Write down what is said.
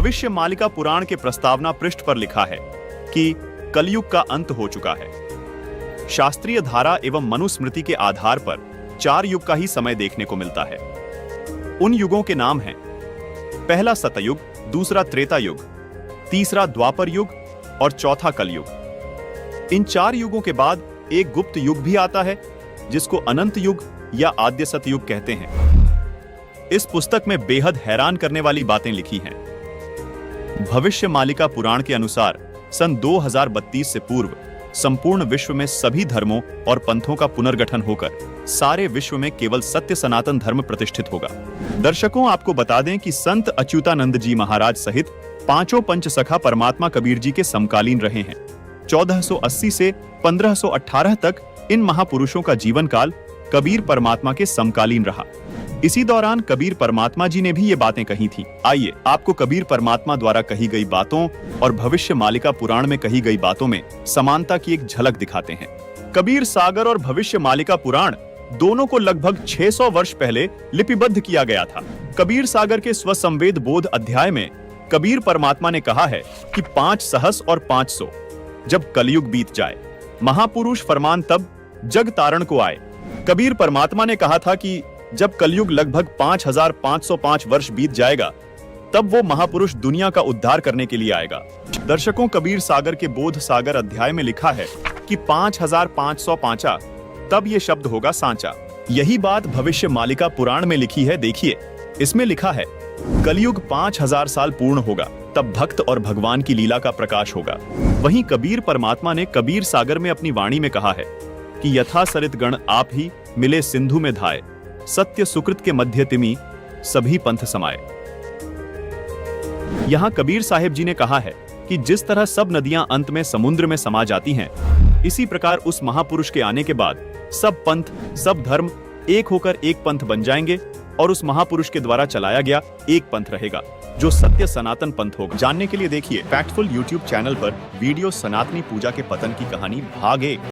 भविष्य मालिका पुराण के प्रस्तावना पृष्ठ पर लिखा है कि कलयुग का अंत हो चुका है। शास्त्रीय धारा एवं मनुस्मृति के आधार पर 4 युग का ही समय देखने को मिलता है। उन युगों के नाम हैं पहला सतयुग, दूसरा त्रेता युग, तीसरा द्वापर युग और चौथा कलयुग। इन 4 युगों के बाद एक गुप्त युग भी आता है जिसको अनंत युग या आद्य सतयुग कहते हैं। इस पुस्तक में बेहद हैरान करने वाली बातें लिखी हैं। भविष्य मालिका पुराण के अनुसार सन 2032 से पूर्व संपूर्ण विश्व में सभी धर्मों और पंथों का पुनर्गठन होकर सारे विश्व में केवल सत्य सनातन धर्म प्रतिष्ठित होगा। दर्शकों, आपको बता दें कि संत अच्युतानंद जी महाराज सहित 5 पंचसखा परमात्मा कबीर जी के समकालीन रहे हैं। 1480 से 1518 तक इन महापुरुषों का जीवन काल कबीर परमात्मा के समकालीन रहा। इसी दौरान कबीर परमात्मा जी ने भी ये बातें कही थी। आइए आपको कबीर परमात्मा द्वारा कही गई बातों और भविष्य मालिका पुराण में कही गई बातों में समानता की एक झलक दिखाते हैं। कबीर सागर और भविष्य मालिका पुराण दोनों को लगभग 600 वर्ष पहले लिपिबद्ध किया गया था। कबीर सागर के स्वसंवेद बोध अध्याय में कबीर परमात्मा ने कहा है कि 5 सहस और 500 जब कलयुग बीत जाए, महापुरुष फरमान तब जग तारण को आए। कबीर परमात्मा ने कहा था कि जब कलयुग लगभग 5505 वर्ष बीत जाएगा, तब वो महापुरुष दुनिया का उद्धार करने के लिए आएगा। दर्शकों, कबीर सागर के बोध सागर अध्याय में लिखा है कि 5505 तब ये शब्द होगा सांचा। यही बात भविष्य मालिका पुराण में लिखी है। देखिए, इसमें लिखा है कलयुग 5000 साल पूर्ण होगा, तब भक्त और भगवान की लीला का प्रकाश होगा। वहीं कबीर परमात्मा ने कबीर सागर में अपनी वाणी में कहा है कि यथा सरित गण आप ही मिले सिंधु में धाये, सत्य सुकृत के मध्य तिमि सभी पंथ समाये। यहां कबीर साहिब जी ने कहा है कि जिस तरह सब नदियां अंत में समुद्र में समा जाती हैं, इसी प्रकार उस महापुरुष के आने के बाद सब पंथ, सब धर्म एक होकर एक पंथ बन जाएंगे और उस महापुरुष के द्वारा चलाया गया एक पंथ रहेगा जो सत्य सनातन पंथ होगा। जानने के लिए देखिए फैक्टफुल YouTube चैनल पर वीडियो सनातनी पूजा के पतन की कहानी भाग 1।